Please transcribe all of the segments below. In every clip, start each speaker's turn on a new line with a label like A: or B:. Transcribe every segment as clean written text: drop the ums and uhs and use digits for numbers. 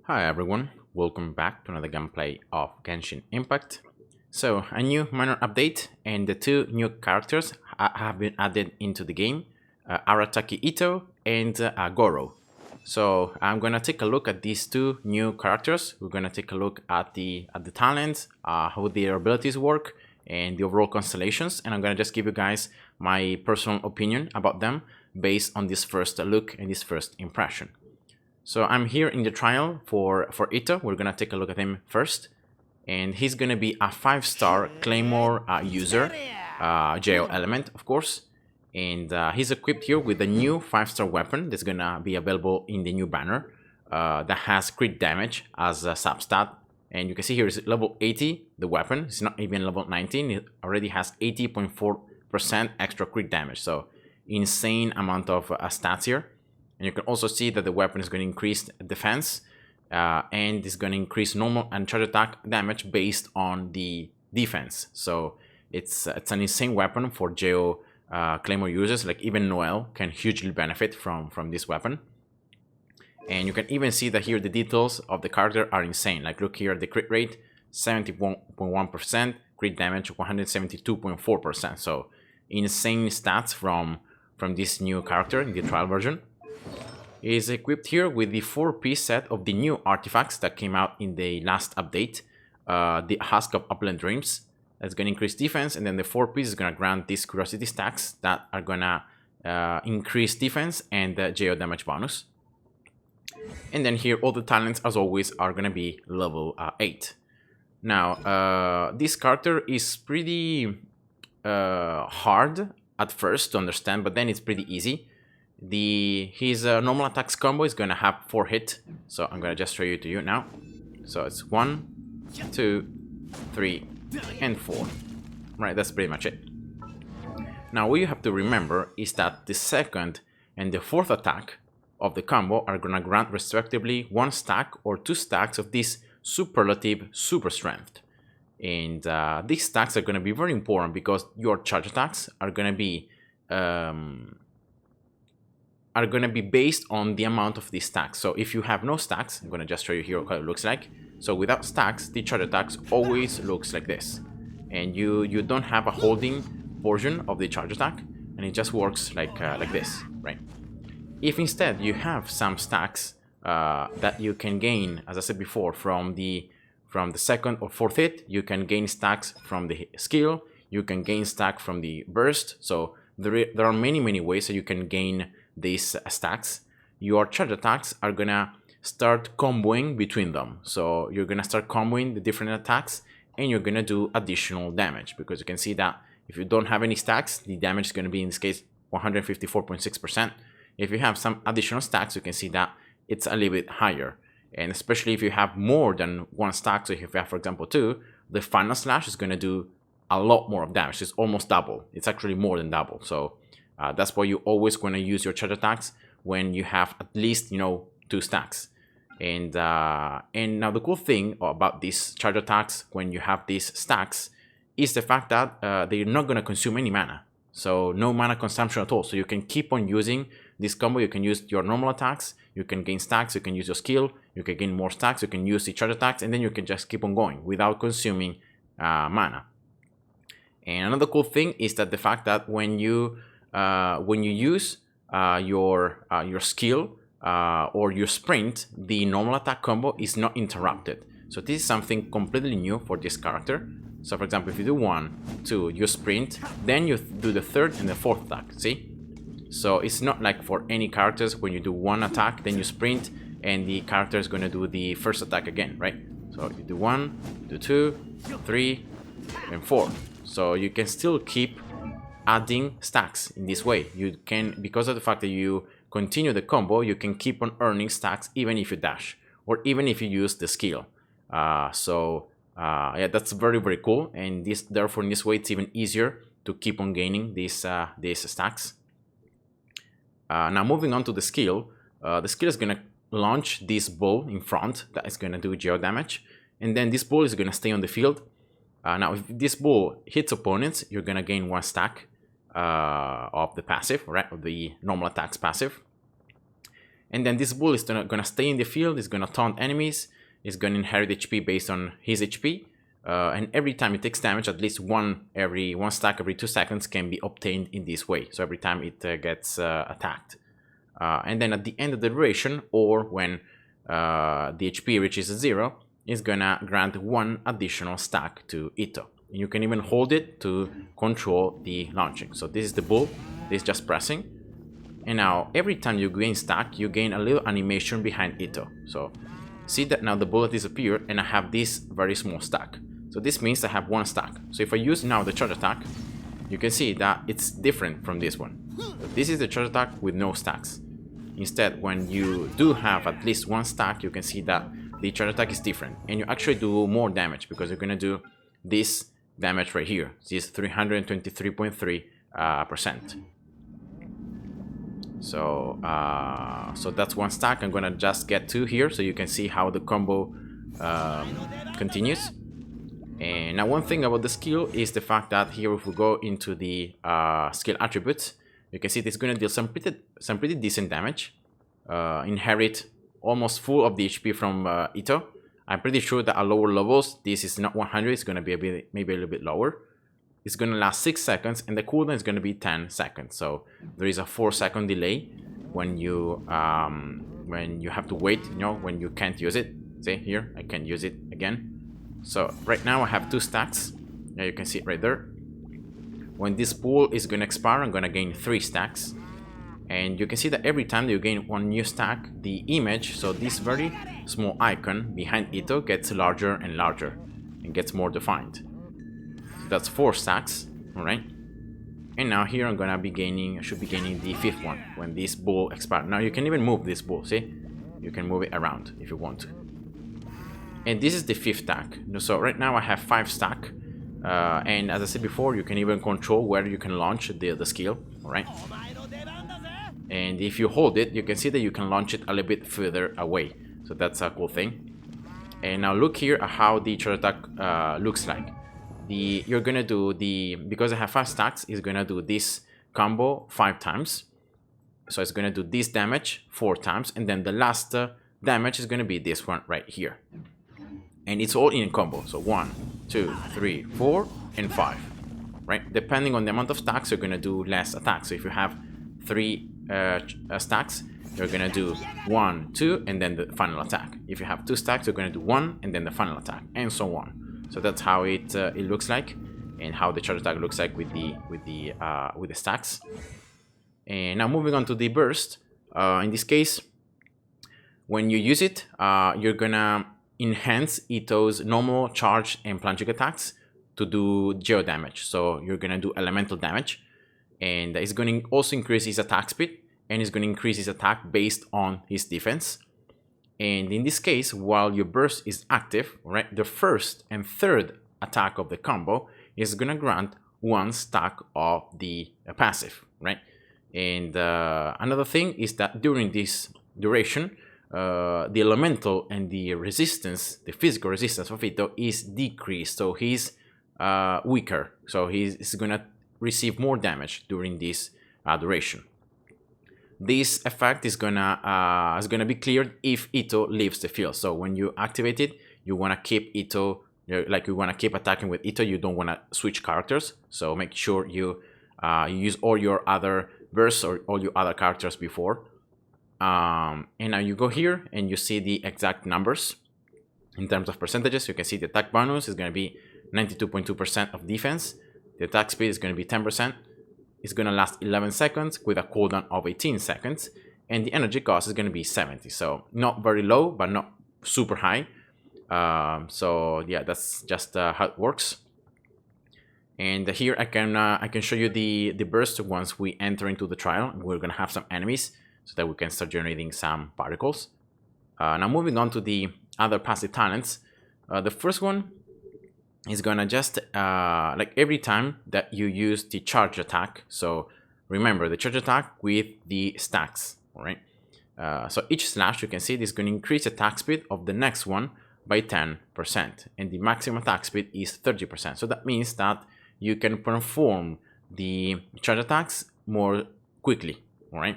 A: Hi everyone, welcome back to another gameplay of Genshin Impact. So, a new minor update and the two new characters have been added into the game, Arataki Itto and Goro. So, I'm gonna take a look at these two new characters. We're gonna take a look at the talents, how their abilities work, and the overall constellations, and I'm gonna just give you guys my personal opinion about them based on this first look and this first impression. So I'm here in the trial for Itto. We're gonna take a look at him first, and he's gonna be a 5-star Claymore user, JO element, of course, and he's equipped here with a new 5-star weapon that's gonna be available in the new banner that has crit damage as a substat. And you can see here is level 80. The weapon it's not even level 19. It already has 80.4% extra crit damage. So insane amount of stats here. And you can also see that the weapon is going to increase defense and is going to increase normal and charge attack damage based on the defense. So it's an insane weapon for Geo Claymore users. Like even Noel can hugely benefit from this weapon. And you can even see that here the details of the character are insane. Like look here, the crit rate 70.1%, crit damage 172.4%. So insane stats from this new character in the trial version. Is equipped here with the 4-piece set of the new artifacts that came out in the last update. The Husk of Upland Dreams, that's going to increase defense, and then the 4-piece is going to grant these curiosity stacks that are going to increase defense and the geo damage bonus. And then here all the talents, as always, are going to be level 8. Now, this character is pretty hard at first to understand, but then it's pretty easy. His normal attacks combo is gonna have 4 hit, so I'm gonna just show you to you now. So it's 1, 2, 3, and 4. Right, that's pretty much it. Now what you have to remember is that the second and the fourth attack of the combo are gonna grant respectively 1 stack or 2 stacks of this superlative super strength. And these stacks are gonna be very important because your charge attacks are gonna be based on the amount of these stacks. So if you have no stacks, I'm going to just show you here how it looks like. So without stacks, the charge attacks always looks like this. And you don't have a holding portion of the charge attack, and it just works like this, right? If instead you have some stacks that you can gain, as I said before, from the second or fourth hit, you can gain stacks from the skill, you can gain stack from the burst. So there are many ways that you can gain these stacks. Your charge attacks are gonna start comboing between them. So you're gonna start comboing the different attacks and you're gonna do additional damage, because you can see that if you don't have any stacks, the damage is gonna be, in this case, 154.6%. If you have some additional stacks, you can see that it's a little bit higher. And especially if you have more than 1 stack, so if you have, for example, 2, the final slash is gonna do a lot more of damage. It's almost double. It's actually more than double. So that's why you always going to use your charge attacks when you have at least 2 stacks. And now the cool thing about these charge attacks when you have these stacks is the fact that they're not going to consume any mana. So no mana consumption at all. So you can keep on using this combo. You can use your normal attacks, you can gain stacks, you can use your skill, you can gain more stacks, you can use the charge attacks, and then you can just keep on going without consuming mana. And another cool thing is that the fact that when you use your skill or your sprint, the normal attack combo is not interrupted. So this is something completely new for this character. So for example, if you do 1, 2, you sprint, then you do the third and the fourth attack, see? So it's not like for any characters when you do 1 attack, then you sprint, and the character is going to do the first attack again, right? So you do 1, do 2, 3, and 4. So you can still keep adding stacks in this way. You can, because of the fact that you continue the combo, you can keep on earning stacks even if you dash or even if you use the skill. Yeah, that's very cool. And therefore in this way it's even easier to keep on gaining these stacks. Now moving on to the skill is gonna launch this bull in front that is gonna do geo damage, and then this bull is gonna stay on the field. Now if this bull hits opponents, you're gonna gain 1 stack of the passive, right, of the normal attacks passive. And then this bull is gonna stay in the field, is gonna taunt enemies, is gonna inherit HP based on his HP, and every time it takes damage, at least one stack every 2 seconds can be obtained in this way. So every time it gets attacked. And then at the end of the duration, or when the HP reaches 0, it's gonna grant 1 additional stack to Itto. You can even hold it to control the launching. So this is the bull, this is just pressing. And now every time you gain stack, you gain a little animation behind Itto. So see that now the bullet disappeared and I have this very small stack. So this means I have 1 stack. So if I use now the charge attack, you can see that it's different from this one. So this is the charge attack with no stacks. Instead, when you do have at least 1 stack, you can see that the charge attack is different. And you actually do more damage because you're gonna do this damage right here. This 323.3%. So that's 1 stack. I'm gonna just get 2 here so you can see how the combo continues. And now one thing about the skill is the fact that here if we go into the skill attributes, you can see it's gonna deal some pretty decent damage. Inherit almost full of the HP from Itto. I'm pretty sure that at lower levels this is not 100, it's gonna be maybe a little bit lower. It's gonna last 6 seconds and the cooldown is gonna be 10 seconds. So there is a 4-second delay when you have to wait, you know, when you can't use it. See here, I can't use it again. So right now I have 2 stacks. Yeah, you can see it right there. When this pool is gonna expire, I'm gonna gain 3 stacks. And you can see that every time that you gain 1 new stack, the image, so this very small icon behind Itto, gets larger and larger and gets more defined. So that's 4 stacks, alright? And now here I'm gonna be gaining, I should be gaining the 5th one when this bull expires. Now you can even move this bull, see? You can move it around if you want to. And this is the 5th stack. So right now I have 5 stack. And as I said before, you can even control where you can launch the skill, alright? And if you hold it, you can see that you can launch it a little bit further away. So that's a cool thing. And now look here at how the charge attack looks like. You're gonna do because I have 5 stacks, it's gonna do this combo 5 times. So it's gonna do this damage 4 times, and then the last damage is gonna be this one right here. And it's all in a combo. So 1, 2, 3, 4, and 5. Right? Depending on the amount of stacks, you're gonna do less attacks. So if you have 3 stacks, you're gonna do 1, 2, and then the final attack. If you have 2 stacks, you're gonna do 1 and then the final attack, and so on. So that's how it looks like, and how the charge attack looks like with the stacks. And now moving on to the burst. In this case, when you use it, you're gonna enhance Itto's normal charge and plunging attacks to do geo damage. So you're gonna do elemental damage, and it's going to also increase his attack speed, and it's going to increase his attack based on his defense. And in this case, while your burst is active, right, the 1st and 3rd attack of the combo is going to grant 1 stack of the passive, right? And another thing is that during this duration, the elemental and the resistance, the physical resistance of Itto is decreased, so he's weaker, so he's going to receive more damage during this duration. This effect is gonna be cleared if Itto leaves the field. So when you activate it, you wanna keep Itto, like you wanna keep attacking with Itto. You don't wanna switch characters. So make sure you use all your other bursts or all your other characters before. And now you go here and you see the exact numbers in terms of percentages. You can see the attack bonus is gonna be 92.2% of defense. The attack speed is going to be 10%. It's going to last 11 seconds with a cooldown of 18 seconds. And the energy cost is going to be 70. So not very low, but not super high. So yeah, that's just how it works. And here I can show you the burst once we enter into the trial. We're going to have some enemies so that we can start generating some particles. Now moving on to the other passive talents. The first one is gonna just like every time that you use the charge attack. So remember the charge attack with the stacks, all right? So each slash, you can see this is going to increase attack speed of the next one by 10%, and the maximum attack speed is 30%. So that means that you can perform the charge attacks more quickly, all right?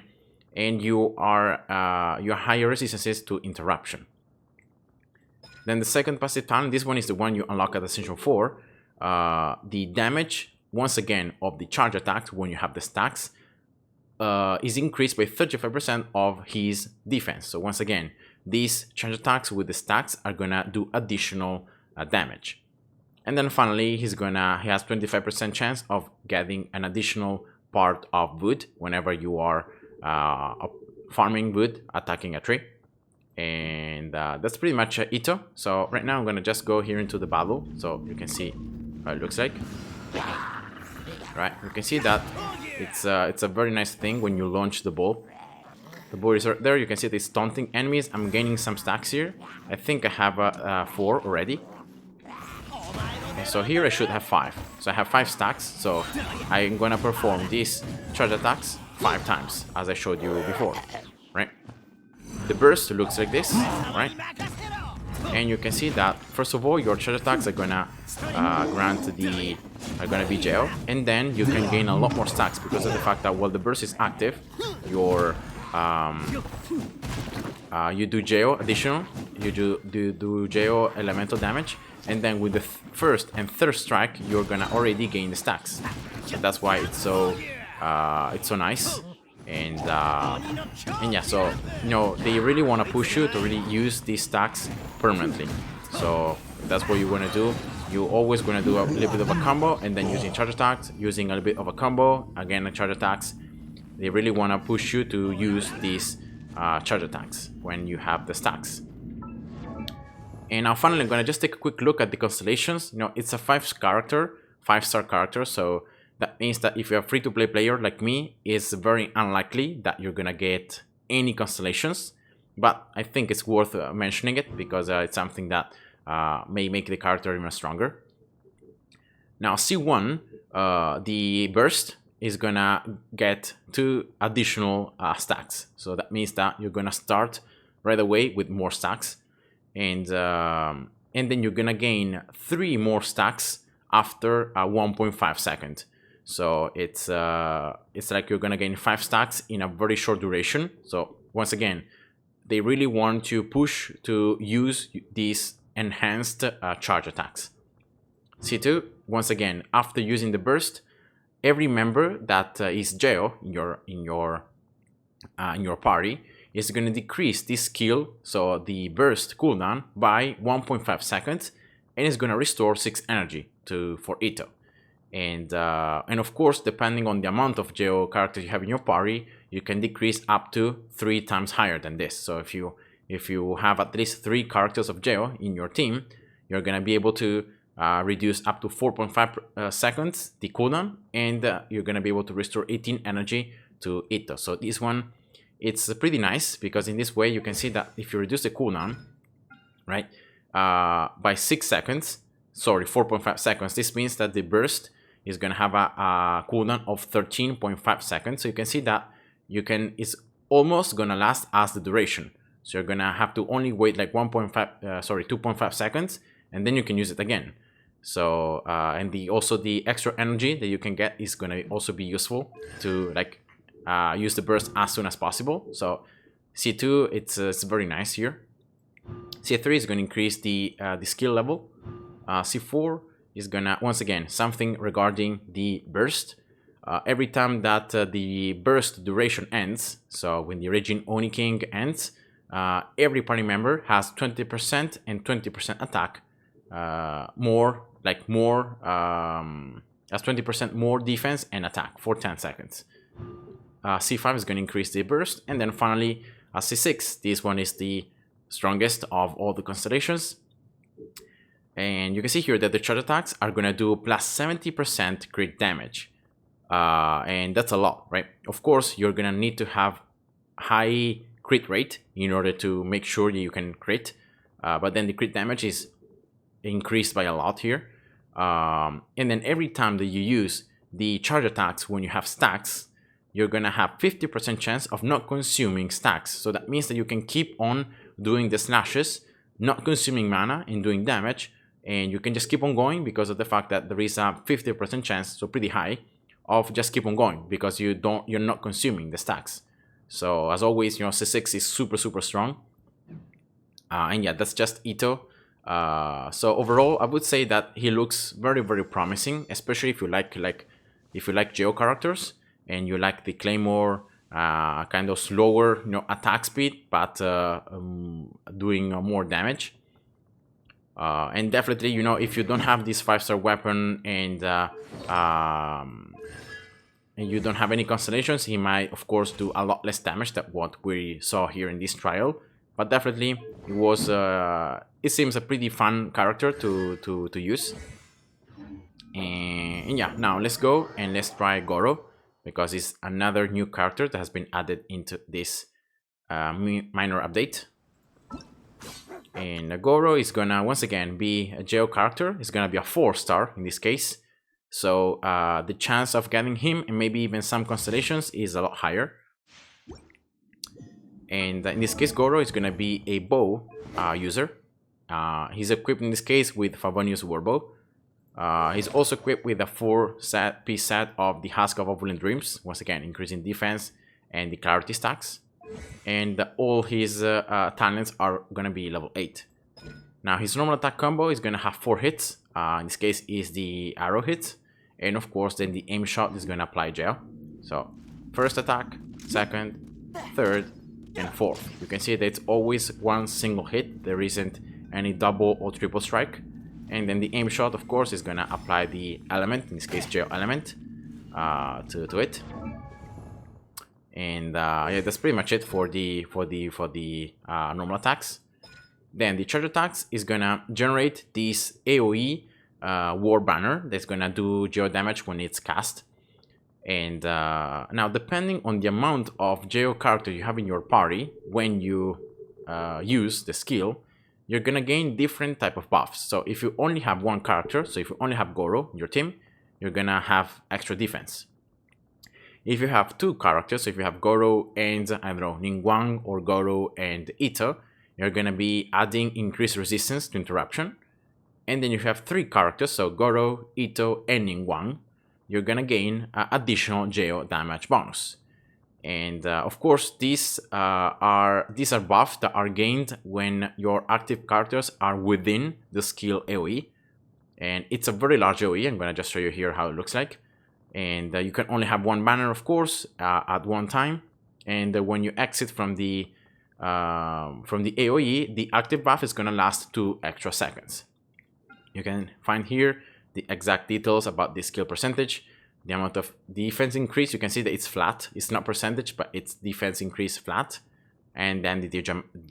A: and you are higher resistances to interruption. Then the second passive talent, this one is the one you unlock at Ascension 4. The damage, once again, of the charge attacks when you have the stacks is increased by 35% of his defense. So once again, these charge attacks with the stacks are gonna do additional damage. And then finally, he has 25% chance of getting an additional part of wood whenever you are farming wood, attacking a tree. And that's pretty much Itto. So right now I'm gonna just go here into the battle so you can see how it looks like. Right, you can see that it's a very nice thing when you launch the ball. The ball is right there. You can see it's taunting enemies. I'm gaining some stacks here. I think I have 4 already. And so here I should have 5. So I have 5 stacks. So I'm gonna perform these charge attacks 5 times, as I showed you before. Right. The burst looks like this, right? And you can see that first of all, your charge attacks are gonna be jail, and then you can gain a lot more stacks because of the fact that while the burst is active, your you do jail additional, you do jail elemental damage, and then with the first and third strike, you're gonna already gain the stacks. So that's why it's so nice. And yeah, so they really want to push you to really use these stacks permanently. So that's what you want to do. You're always going to do a little bit of a combo, and then using charge attacks, using a little bit of a combo, again a charge attacks. They really want to push you to use these charge attacks when you have the stacks. And now finally, I'm going to just take a quick look at the Constellations. It's a 5-star character, so that means that if you're a free-to-play player like me, it's very unlikely that you're gonna get any Constellations. But I think it's worth mentioning it because it's something that may make the character even stronger. Now C1, the burst is gonna get 2 additional stacks. So that means that you're gonna start right away with more stacks, and then you're gonna gain 3 more stacks after 1.5 seconds. So it's like you're gonna gain 5 stacks in a very short duration. So once again, they really want to push to use these enhanced charge attacks. C2, once again, after using the burst, every member that is jail in your party is going to decrease this skill, so the burst cooldown, by 1.5 seconds, and is going to restore 6 energy for Itto. And of course, depending on the amount of Geo characters you have in your party, you can decrease up to 3 times higher than this. So if you have at least 3 characters of Geo in your team, you're gonna be able to reduce up to 4.5 seconds the cooldown, and you're gonna be able to restore 18 energy to Itto. So this one, it's pretty nice because in this way you can see that if you reduce the cooldown, right, by 6 seconds, sorry, 4.5 seconds, this means that the burst is going to have a cooldown of 13.5 seconds. So you can see that it's almost going to last as the duration. So you're going to have to only wait like 2.5 seconds, and then you can use it again. So and also the extra energy that you can get is going to also be useful to like use the burst as soon as possible. So C2, it's very nice here. C3 is going to increase the skill level. C4 is gonna, once again, something regarding the burst. Every time that the burst duration ends, so when the Raging Oni King ends, every party member has 20% and 20% attack, has 20% more defense and attack for 10 seconds. C5 is going to increase the burst, and then finally C6, this one is the strongest of all the Constellations. And you can see here that the charge attacks are going to do plus 70% crit damage. And that's a lot, right? Of course, you're going to need to have high crit rate in order to make sure that you can crit. But then the crit damage is increased by a lot here. And then every time that you use the charge attacks when you have stacks, you're going to have 50% chance of not consuming stacks. So that means that you can keep on doing the slashes, not consuming mana and doing damage. And you can just keep on going because of the fact that there is a 50% chance, so pretty high, of just keep on going because you're not consuming the stacks. So as always, you know, C6 is super strong. And yeah, that's just Itto. So overall, I would say that he looks very promising, especially if you like Geo characters and you like the Claymore kind of slower, you know, attack speed, but doing more damage. And definitely, you know, if you don't have this 5-star weapon and you don't have any constellations, he might, of course, do a lot less damage than what we saw here in this trial. But definitely, it was. It seems a pretty fun character to use. And yeah, now let's go and let's try Goro, because it's another new character that has been added into this minor update. And Goro is gonna once again be a Geo character. It's gonna be a 4-star in this case. So the chance of getting him and maybe even some constellations is a lot higher. And in this case, Goro is gonna be a bow user. He's equipped in this case with Favonius Warbow. He's also equipped with a 4-piece set of the Husk of Opulent Dreams, once again increasing defense and the clarity stacks. And all his talents are gonna be level 8. Now his normal attack combo is gonna have 4 hits. In this case is the arrow hit, and of course then the aim shot is gonna apply gel. So first attack, second, third, and fourth. You can see that it's always one single hit. There isn't any double or triple strike. And then the aim shot, of course, is gonna apply the element, in this case gel element, to it. And yeah, that's pretty much it for the normal attacks. Then the charge attacks is gonna generate this AoE war banner that's gonna do geo damage when it's cast. And now, depending on the amount of geo character you have in your party when you use the skill, you're gonna gain different type of buffs. So if you only have one character, so if you only have Goro in your team, you're gonna have extra defense. If you have 2 characters, so if you have Goro and, I don't know, Ningguang, or Goro and Itto, you're gonna be adding increased resistance to interruption. And then you have 3 characters, so Goro, Itto, and Ningguang, you're gonna gain additional geo damage bonus. And of course, these are buffs that are gained when your active characters are within the skill AoE. And it's a very large AoE. I'm gonna just show you here how it looks like. And you can only have one banner, of course, at one time. And when you exit from the AoE, the active buff is gonna last 2 extra seconds. You can find here the exact details about the skill percentage, the amount of defense increase. You can see that it's flat. It's not percentage, but it's defense increase flat. And then the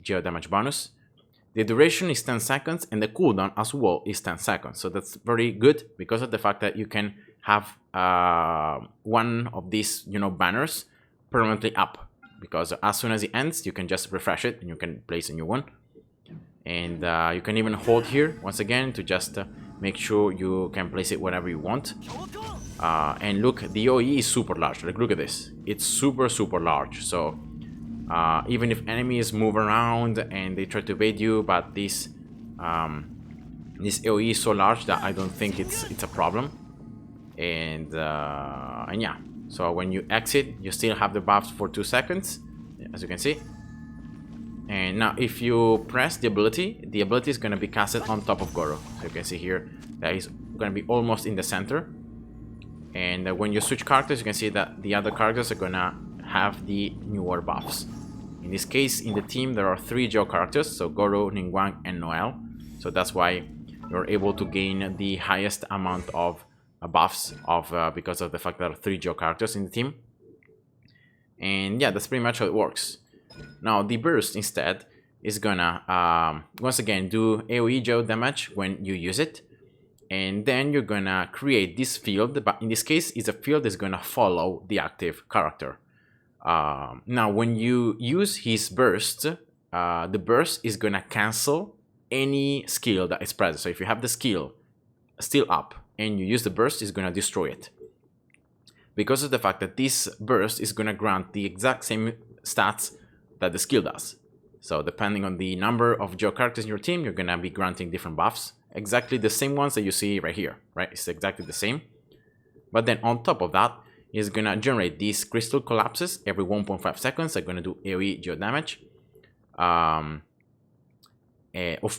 A: geo damage bonus. The duration is 10 seconds, and the cooldown as well is 10 seconds. So that's very good because of the fact that you can have one of these, you know, banners permanently up, because as soon as it ends, you can just refresh it and you can place a new one. And you can even hold here once again to just make sure you can place it whenever you want. And look, the OE is super large. Like, look at this. It's super large. So even if enemies move around and they try to evade you, but this AoE is so large that I don't think it's a problem. And yeah, so when you exit, you still have the buffs for 2 seconds, as you can see. And now if you press the ability is going to be casted on top of Goro. So you can see here that is going to be almost in the center. And when you switch characters, you can see that the other characters are going to have the newer buffs. In this case, in the team, there are 3 Geo characters, so Goro, Ningguang, and Noel. So that's why you're able to gain the highest amount of buffs because of the fact that there are 3 Geo characters in the team. And yeah, that's pretty much how it works. Now the burst instead is gonna once again do AoE geo damage when you use it, and then you're gonna create this field, but in this case it's a field that's gonna follow the active character. Now when you use his burst, the burst is gonna cancel any skill that is present. So if you have the skill still up and you use the burst, it's gonna destroy it, because of the fact that this burst is gonna grant the exact same stats that the skill does. So depending on the number of Geo characters in your team, you're gonna be granting different buffs. Exactly the same ones that you see right here, right? It's exactly the same. But then on top of that, is gonna generate these crystal collapses every 1.5 seconds. They're gonna do AoE geo damage. Of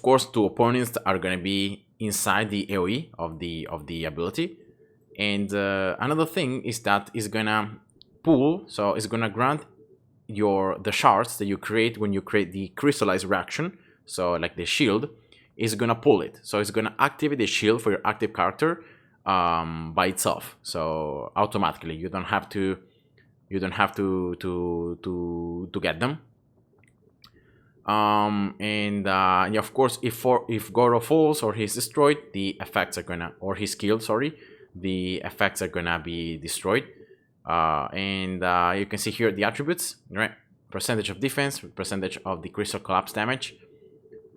A: course, two opponents are gonna be inside the AoE of the ability. And another thing is that it's gonna pull, so it's gonna grant the shards that you create when you create the crystallized reaction. So like the shield is gonna pull it. So it's gonna activate the shield for your active character by itself. So automatically, you don't have to get them. And yeah, of course, if Goro falls or he's destroyed, the effects are gonna, or he's killed, sorry, the effects are gonna be destroyed. And you can see here the attributes, right? Percentage of defense, percentage of the crystal collapse damage,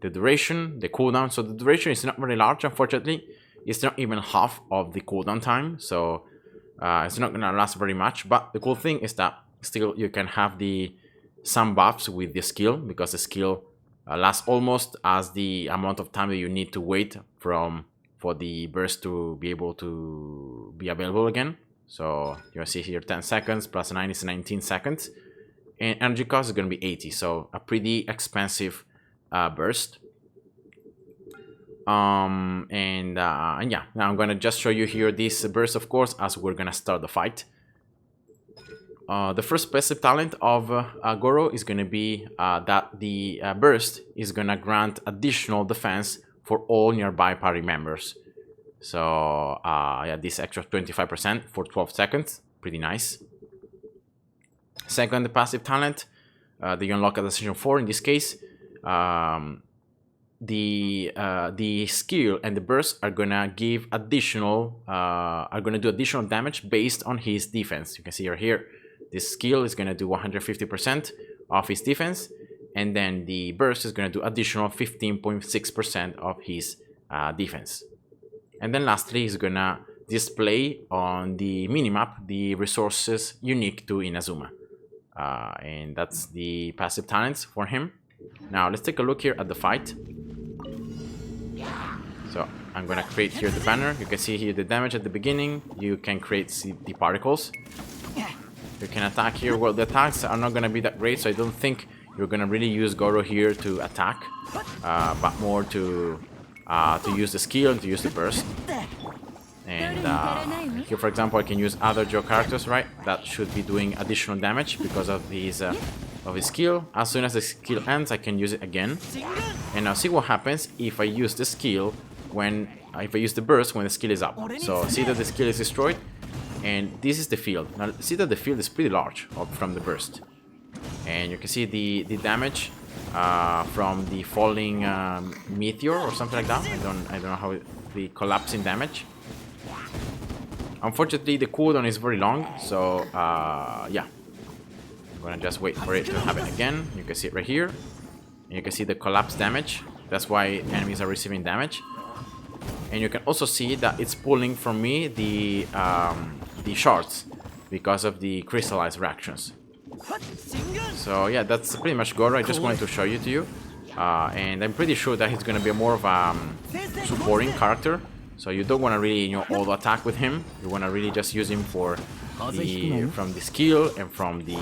A: the duration, the cooldown. So the duration is not very large, unfortunately. It's not even half of the cooldown time, so it's not gonna last very much. But the cool thing is that still you can have some buffs with the skill, because the skill lasts almost as the amount of time that you need to wait for the burst to be able to be available again. So you see here 10 seconds plus 9 is 19 seconds, and energy cost is going to be 80, so a pretty expensive burst. And yeah, now I'm going to just show you here this burst, of course, as we're going to start the fight. The first passive talent of Goro is going to be that the burst is going to grant additional defense for all nearby party members. So yeah, this extra 25% for 12 seconds, pretty nice. Second passive talent, you unlock at Session 4 in this case. The skill and the burst are gonna give additional, do additional damage based on his defense. You can see here, this skill is gonna do 150% of his defense, and then the burst is gonna do additional 15.6% of his defense. And then lastly, he's gonna display on the minimap the resources unique to Inazuma. And that's the passive talents for him. Now let's take a look here at the fight. So I'm gonna create here the banner. You can see here the damage at the beginning. You can create the particles. You can attack here. Well, the attacks are not gonna be that great, so I don't think you're gonna really use Goro here to attack, but more to use the skill and to use the burst. And here, for example, I can use other Joe characters, right? That should be doing additional damage because of his skill. As soon as the skill ends, I can use it again. And now see what happens if I use the skill if I use the burst when the skill is up. So see that the skill is destroyed, and this is the field. Now see that the field is pretty large from the burst, and you can see the damage from the falling meteor or something like that. I don't know how the collapsing damage. Unfortunately, the cooldown is very long, so yeah, I'm gonna just wait for it to happen again. You can see it right here, and you can see the collapse damage. That's why enemies are receiving damage. And you can also see that it's pulling from me the shards because of the crystallized reactions. So yeah, that's pretty much Goro. I just wanted to show you to you, and I'm pretty sure that he's gonna be more of a supporting character. So you don't want to really, auto attack with him. You want to really just use him from the skill and from the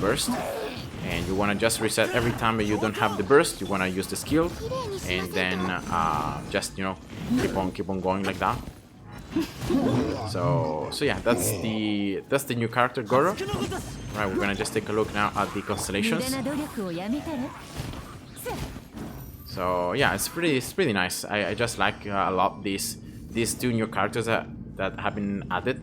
A: burst. And you want to just reset every time that you don't have the burst. You want to use the skill, and then just keep on going like that. So yeah, that's the new character Goro. Right, we're gonna just take a look now at the Constellations. So yeah, it's pretty nice. I just like a lot these two new characters that have been added.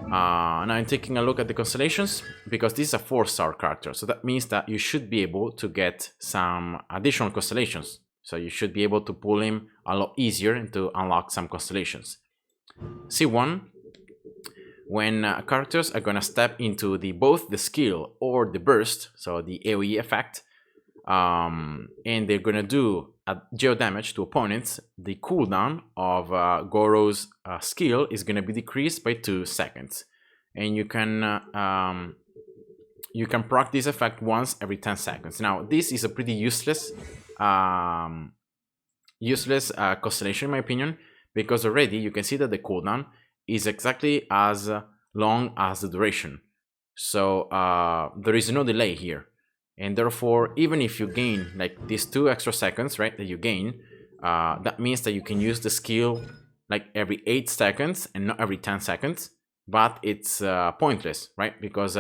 A: Now I'm taking a look at the Constellations, because this is a 4-star character, so that means that you should be able to get some additional Constellations. So you should be able to pull him a lot easier and to unlock some Constellations. C1, when characters are gonna step into both the skill or the burst, so the AoE effect, and they're gonna do geo damage to opponents, the cooldown of Goro's skill is gonna be decreased by 2 seconds, and you can proc this effect once every 10 seconds. Now this is a pretty useless constellation in my opinion, because already you can see that the cooldown is exactly as long as the duration. So there is no delay here. And therefore, even if you gain like these 2 extra seconds, right, that you gain, that means that you can use the skill like every 8 seconds and not every 10 seconds. But it's pointless, right? Because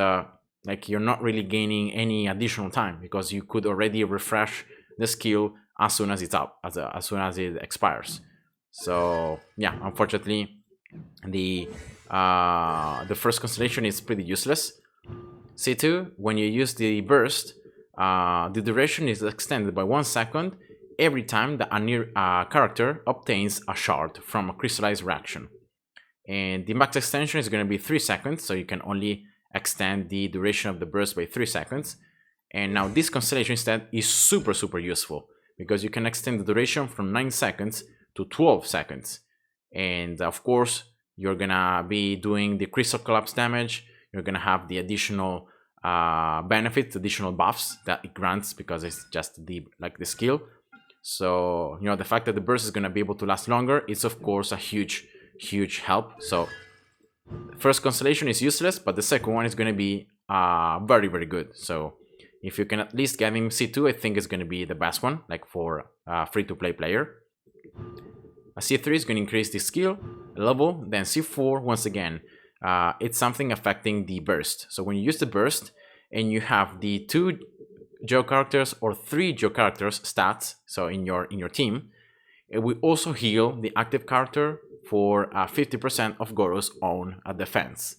A: like you're not really gaining any additional time, because you could already refresh the skill as soon as it's up, as soon as it expires. So yeah, unfortunately, the first constellation is pretty useless. C2, when you use the burst, the duration is extended by 1 second every time that a near character obtains a shard from a crystallized reaction. And the max extension is going to be 3 seconds, so you can only extend the duration of the burst by 3 seconds. And now this constellation instead is super useful, because you can extend the duration from 9 seconds to 12 seconds. And of course, you're gonna be doing the crystal collapse damage. You're gonna have the additional benefits, additional buffs that it grants, because it's just the skill. So you know, the fact that the burst is gonna be able to last longer is of course a huge help. So first constellation is useless, but the second one is gonna be very good. So if you can at least get him C2, I think it's gonna be the best one, like for a free-to-play player. A C3 is going to increase the skill level, then C4, once again, it's something affecting the burst. So when you use the burst and you have the 2 Geo characters or 3 Geo characters stats, so in your team, it will also heal the active character for 50% of Gorou's own defense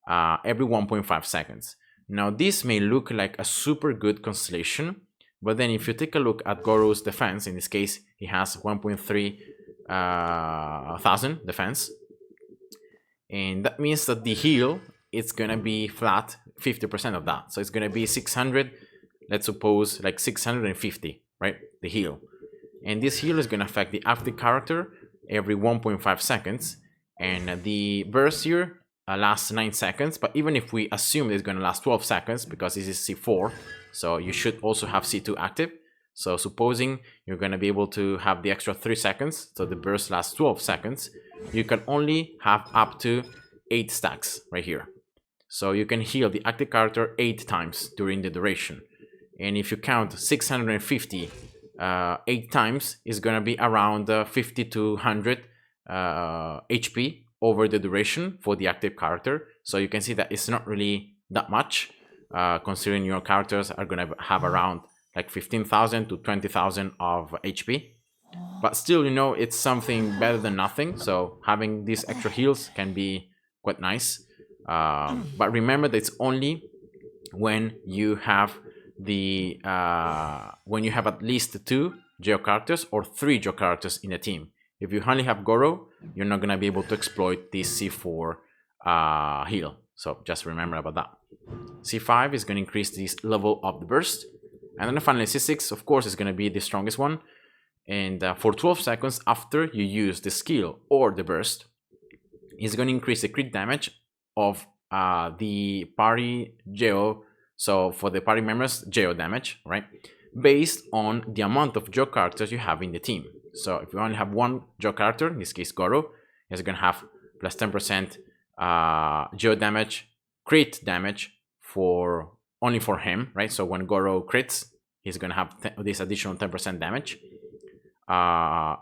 A: every 1.5 seconds. Now this may look like a super good constellation, but then if you take a look at Gorou's defense, in this case he has 1.3 thousand defense, and that means that the heal, it's gonna be flat 50% of that, so it's gonna be 600, let's suppose like 650, right, the heal. And this heal is gonna affect the active character every 1.5 seconds, and the burst here lasts 9 seconds, but even if we assume it's gonna last 12 seconds because this is C4, so you should also have C2 active. So supposing you're going to be able to have the extra 3 seconds, so the burst lasts 12 seconds, you can only have up to 8 stacks right here. So you can heal the active character 8 times during the duration. And if you count 650 8 times, it's going to be around 50 to 100 HP over the duration for the active character. So you can see that it's not really that much, considering your characters are going to have around like 15,000 to 20,000 of HP. But still, you know, it's something better than nothing. So having these extra heals can be quite nice. But remember that it's only when you have the when you have at least 2 Geo characters or 3 Geo characters in a team. If you only have Goro, you're not gonna be able to exploit this C4 heal. So just remember about that. C5 is gonna increase this level of the burst. And then finally C6, of course, is gonna be the strongest one. And for 12 seconds after you use the skill or the burst, it's gonna increase the crit damage of the party Geo. So for the party members, Geo damage, right? Based on the amount of Geo characters you have in the team. So if you only have 1 Geo character, in this case Goro, it's gonna have plus 10% Geo damage, crit damage for only for him, right? So when Goro crits, he's gonna have this additional 10% damage.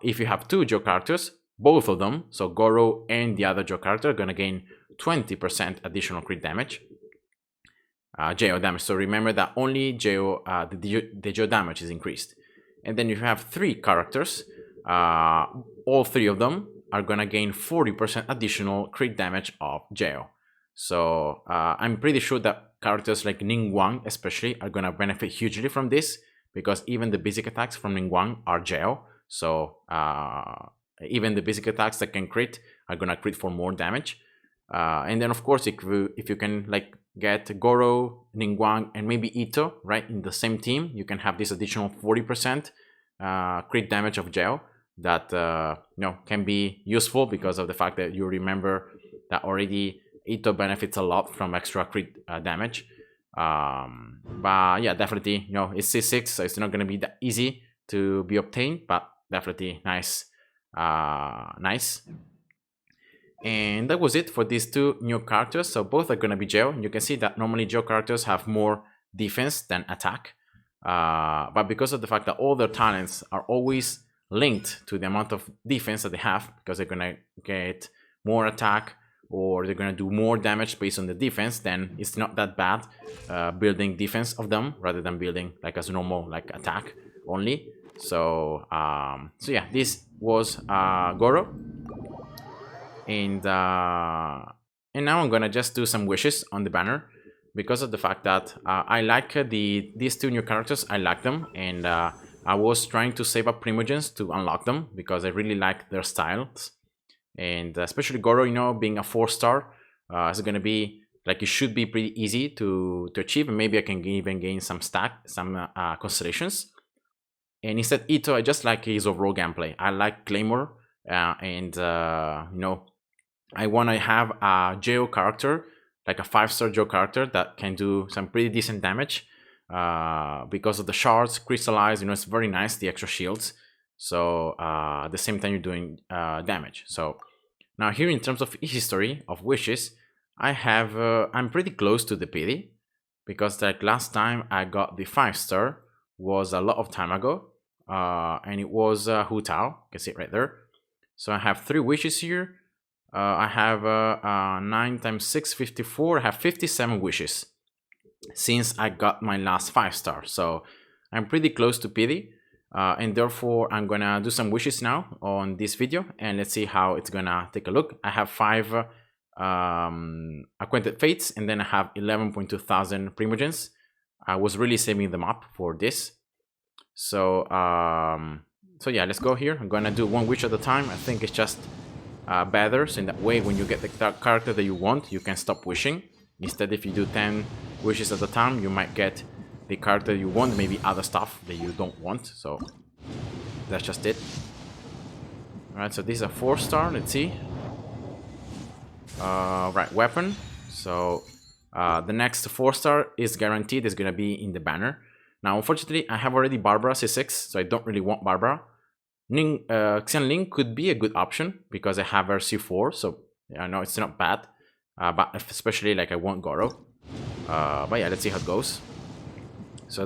A: If you have 2 Geo characters, both of them, so Goro and the other Geo character, are gonna gain 20% additional crit damage. Geo damage. So remember that only Geo, the Geo damage is increased. And then if you have 3 characters, all 3 of them are gonna gain 40% additional crit damage of Geo. So I'm pretty sure that characters like Ningguang especially are gonna benefit hugely from this, because even the basic attacks from Ningguang are Geo. So even the basic attacks that can crit are gonna crit for more damage. And then of course, if you can like get Goro, Ningguang, and maybe Itto right in the same team, you can have this additional 40% crit damage of Geo that can be useful, because of the fact that you remember that already Itto benefits a lot from extra crit damage. But yeah, definitely, it's C6, so it's not going to be that easy to be obtained, but definitely nice. And that was it for these two new characters. So both are going to be Geo. You can see that normally Geo characters have more defense than attack. But because of the fact that all their talents are always linked to the amount of defense that they have, because they're going to get more attack or they're going to do more damage based on the defense, then it's not that bad building defense of them rather than building like as normal like attack only. So so yeah, this was Goro. And now I'm gonna just do some wishes on the banner because of the fact that I like these two new characters. I like them, and I was trying to save up Primogens to unlock them because I really like their styles, and especially Goro, you know, being a 4-star, is gonna be like it should be pretty easy to achieve, and maybe I can even gain some constellations. And instead, Itto, I just like his overall gameplay. I like Claymore, and you know, I want to have a Geo character, like a 5-star Geo character that can do some pretty decent damage because of the shards, crystallize, you know, it's very nice, the extra shields. So at the same time you're doing damage. So now here in terms of history of wishes, I have, I'm pretty close to the pity because like last time I got the 5-star was a lot of time ago and it was Hu Tao, you can see it right there. So I have 3 wishes here. I have 9 times 6, 54. I have 57 wishes since I got my last 5-star. So I'm pretty close to pity. And therefore, I'm gonna do some wishes now on this video. And let's see how it's gonna take a look. I have 5 Acquainted Fates. And then I have 11.2 thousand Primogens. I was really saving them up for this. So, so yeah, let's go here. I'm gonna do 1 wish at a time. I think it's just better, so in that way when you get the character that you want, you can stop wishing. Instead, if you do 10 wishes at a time, you might get the character you want, maybe other stuff that you don't want. So that's just it. Alright, so this is a 4-star, let's see. Right, weapon. So the next 4-star is guaranteed is gonna be in the banner. Now unfortunately I have already Barbara C6, so I don't really want Barbara. Xianling could be a good option because I have her C4, so I know it's not bad, but especially like I want Goro. But yeah, let's see how it goes. So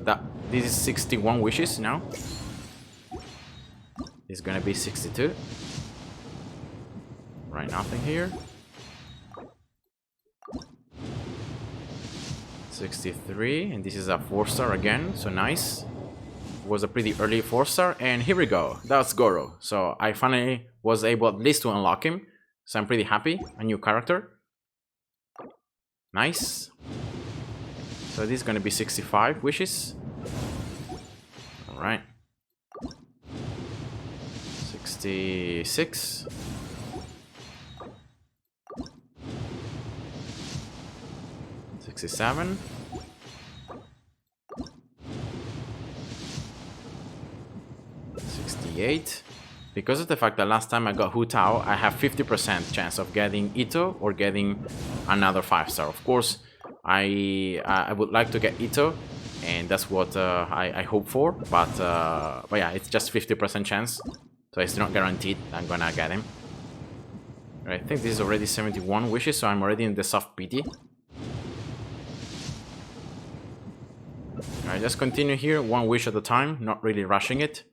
A: this is 61 wishes now. It's gonna be 62. Right, nothing here. 63, and this is a 4-star again, so nice. Was a pretty early 4-star, and here we go. That's Goro. So I finally was able at least to unlock him. So I'm pretty happy. A new character. Nice. So this is gonna be 65 wishes. Alright. 66. 67. 68. Because of the fact that last time I got Hu Tao, I have 50% chance of getting Itto or getting another 5-star. Of course, I would like to get Itto, and that's what I hope for. But yeah, it's just 50% chance, so it's not guaranteed I'm gonna get him. Right, I think this is already 71 wishes, so I'm already in the soft PT. Alright, just continue here, 1 wish at a time, not really rushing it.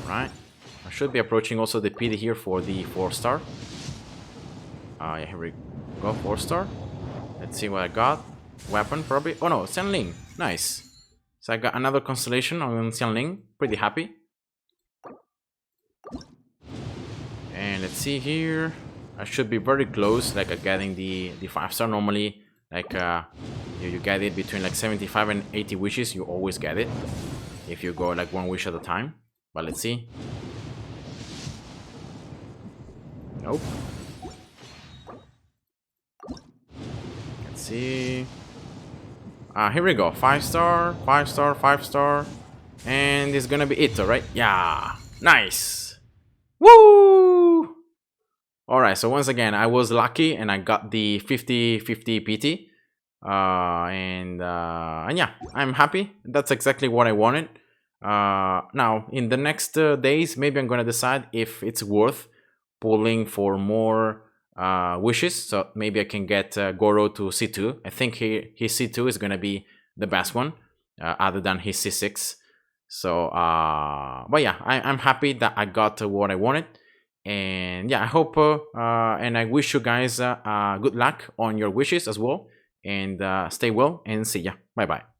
A: Alright, I should be approaching also the PD here for the 4-star. Yeah, here we go, 4-star. Let's see what I got. Weapon, probably. Oh no, Xianling. Nice. So I got another constellation on Xianling. Pretty happy. And let's see here. I should be very close, like getting the 5-star. Normally, like you get it between like 75 and 80 wishes. You always get it if you go like 1 wish at a time. But let's see. Nope. Let's see. Here we go. 5-star, 5-star, 5-star. And it's gonna be Itto, right? Yeah. Nice. Woo! Alright, so once again, I was lucky and I got the 50-50 PT. And yeah, I'm happy. That's exactly what I wanted. Now, in the next days, maybe I'm gonna decide if it's worth pulling for more wishes. So maybe I can get Goro to C2. I think his C2 is gonna be the best one, other than his C6. So, but yeah, I'm happy that I got what I wanted. And yeah, I hope and I wish you guys good luck on your wishes as well. And stay well and see ya. Bye bye.